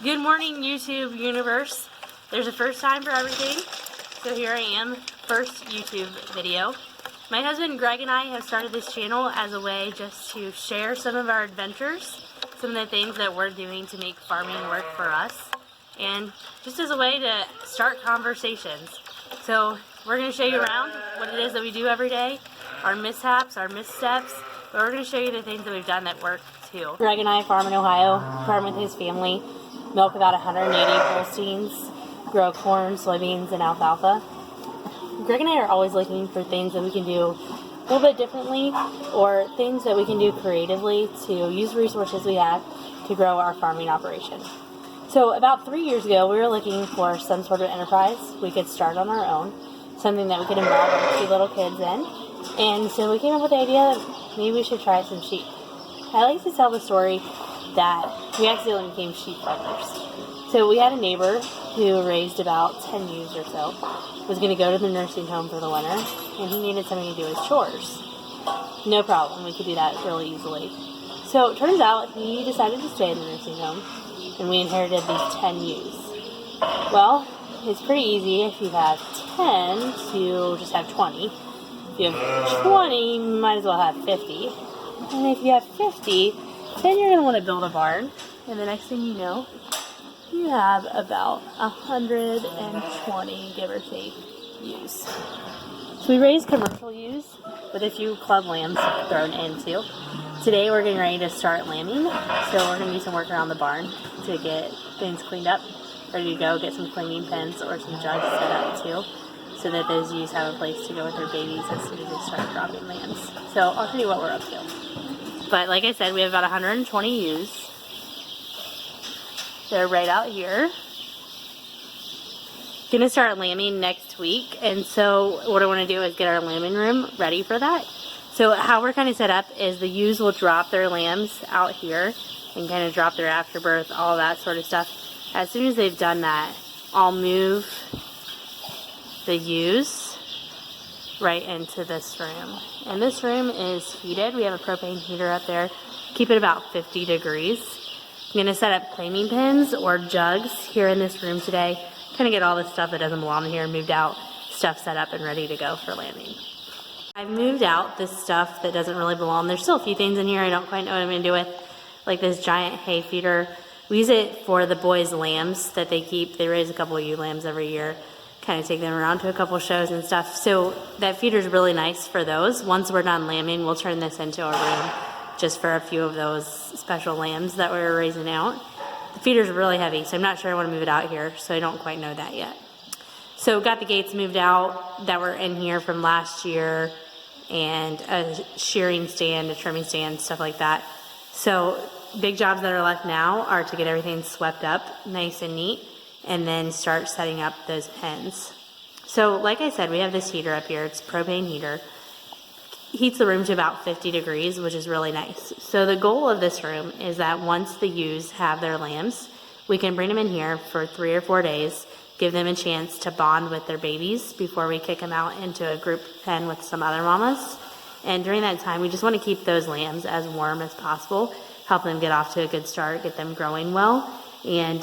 Good morning, YouTube universe. There's a first time for everything. So here I am, first YouTube video. My husband Greg and I have started this channel as a way just to share some of our adventures, some of the things that we're doing to make farming work for us, and just as a way to start conversations. So we're going to show you around what it is that we do every day, our mishaps, our missteps, but we're going to show you the things that we've done that work too. Greg and I farm in Ohio, farm with his family, milk about 180 Holsteins, grow corn, soybeans, and alfalfa. Greg and I are always looking for things that we can do a little bit differently, or things that we can do creatively to use resources we have to grow our farming operation. So about 3 years ago, we were looking for some sort of enterprise we could start on our own, something that we could involve our 2 little kids in, and so we came up with the idea that maybe we should try some sheep. I like to tell the story that we accidentally became sheep farmers. So we had a neighbor who raised about 10 ewes or so, was going to go to the nursing home for the winter, and he needed somebody to do his chores. No problem, we could do that really easily. So it turns out he decided to stay in the nursing home, and we inherited these 10 ewes. Well, it's pretty easy if you have 10 to just have 20. If you have 20, you might as well have 50. And if you have 50, then you're going to want to build a barn, and the next thing you know, you have about 120, give or take, ewes. So we raise commercial ewes with a few club lambs thrown in too. Today we're getting ready to start lambing, so we're going to do some work around the barn to get things cleaned up, ready to go, get some cleaning pens or some jugs set up too, so that those ewes have a place to go with their babies as soon as they start dropping lambs. So I'll tell you what we're up to. But like I said, we have about 120 ewes. They're right out here. Gonna start lambing next week, and so what I want to do is get our lambing room ready for that. So how we're kind of set up is the ewes will drop their lambs out here and kind of drop their afterbirth, all that sort of stuff. As soon as they've done that, I'll move the ewes right into this room. And this room is heated. We have a propane heater up there. Keep it about 50 degrees. I'm going to set up cleaning pins or jugs here in this room today. Kind of get all the stuff that doesn't belong here moved out, stuff set up and ready to go for lambing. I've moved out this stuff that doesn't really belong. There's still a few things in here I don't quite know what I'm going to do with, like this giant hay feeder. We use it for the boys' lambs that they keep. They raise a couple of ewe lambs every year. Kind of take them around to a couple shows and stuff. So that feeder is really nice for those. Once we're done lambing, we'll turn this into a room just for a few of those special lambs that we're raising out. The feeder's really heavy, so I'm not sure I want to move it out here, so I don't quite know that yet. So got the gates moved out that were in here from last year, and a shearing stand, a trimming stand, stuff like that. So big jobs that are left now are to get everything swept up nice and neat, and then start setting up those pens. So like I said, we have this heater up here. It's a propane heater. Heats the room to about 50 degrees, which is really nice. So the goal of this room is that once the ewes have their lambs, we can bring them in here for 3 or 4 days, give them a chance to bond with their babies before we kick them out into a group pen with some other mamas. And during that time, we just want to keep those lambs as warm as possible, help them get off to a good start, get them growing well, and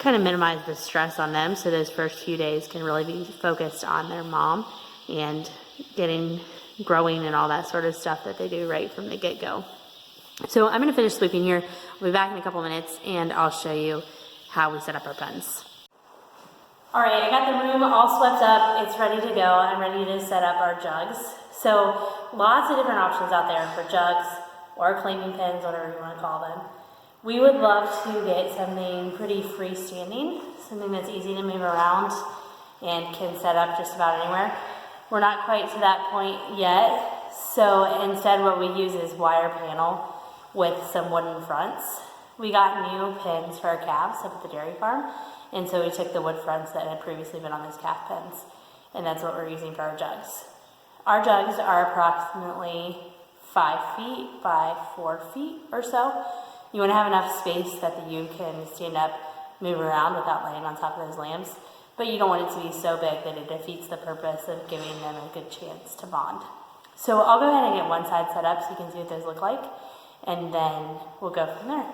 kind of minimize the stress on them, so those first few days can really be focused on their mom and getting growing and all that sort of stuff that they do right from the get-go. So I'm going to finish sweeping here. I'll be back in a couple minutes and I'll show you how we set up our pens. Alright, I got the room all swept up. It's ready to go. I'm ready to set up our jugs. So lots of different options out there for jugs or cleaning pins, whatever you want to call them. We would love to get something pretty freestanding, something that's easy to move around and can set up just about anywhere. We're not quite to that point yet, so instead what we use is wire panel with some wooden fronts. We got new pens for our calves up at the dairy farm, and so we took the wood fronts that had previously been on those calf pens, and that's what we're using for our jugs. Our jugs are approximately 5 feet by 4 feet or so. You want to have enough space that the ewe can stand up, move around without laying on top of those lambs. But you don't want it to be so big that it defeats the purpose of giving them a good chance to bond. So I'll go ahead and get one side set up so you can see what those look like, and then we'll go from there.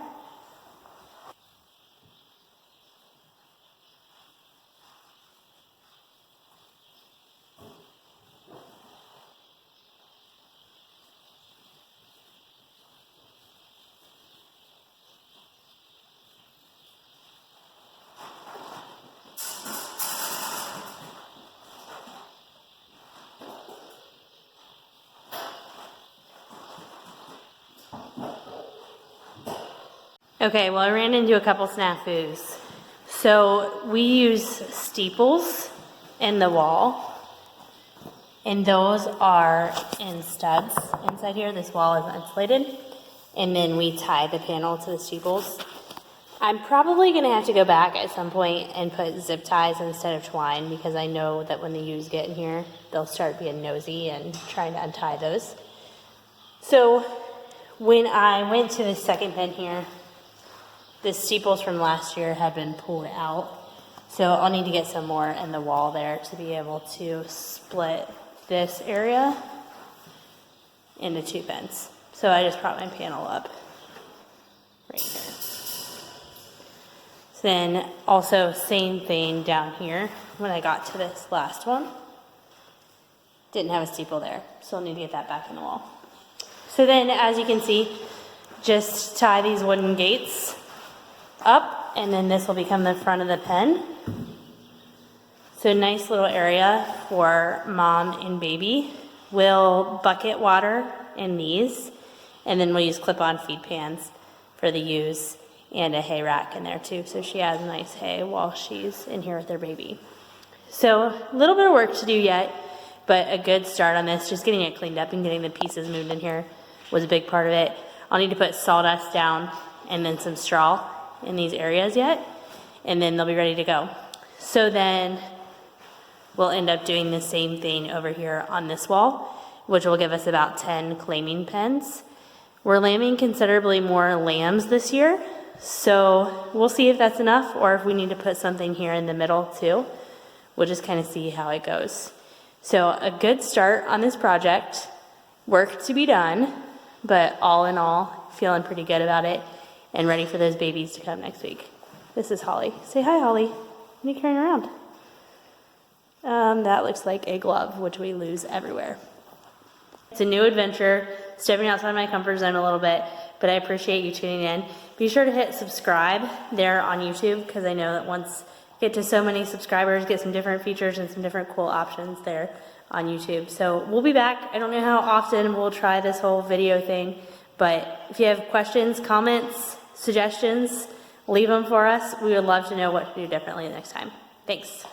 Okay, well, I ran into a couple snafus. So we use steeples in the wall, and those are in studs inside here. This wall is insulated, and then we tie the panel to the steeples. I'm probably going to have to go back at some point and put zip ties instead of twine, because I know that when the ewes get in here, they'll start being nosy and trying to untie those. So when I went to the second pen here, the steeples from last year had been pulled out. So I'll need to get some more in the wall there to be able to split this area into 2 pens. So I just brought my panel up right here. Then also same thing down here when I got to this last one. Didn't have a steeple there, so I'll need to get that back in the wall. So then, as you can see, just tie these wooden gates up, and then this will become the front of the pen. So nice little area for mom and baby. We'll bucket water in these, and then we'll use clip-on feed pans for the ewes, and a hay rack in there too, so she has nice hay while she's in here with her baby. So a little bit of work to do yet, but a good start on this. Just getting it cleaned up and getting the pieces moved in here was a big part of it. I'll need to put sawdust down and then some straw in these areas yet, and then they'll be ready to go. So then we'll end up doing the same thing over here on this wall, which will give us about 10 claiming pens. We're lambing considerably more lambs this year, so we'll see if that's enough or if we need to put something here in the middle too. We'll just kind of see how it goes. So a good start on this project, work to be done, but all in all, feeling pretty good about it and ready for those babies to come next week. This is Holly. Say hi, Holly. What are you carrying around? That looks like a glove, which we lose everywhere. It's a new adventure, stepping outside my comfort zone a little bit, but I appreciate you tuning in. Be sure to hit subscribe there on YouTube, because I know that once I get to so many subscribers, get some different features and some different cool options there on YouTube. So we'll be back. I don't know how often we'll try this whole video thing, but if you have questions, comments, suggestions, leave them for us. We would love to know what to do differently next time. Thanks.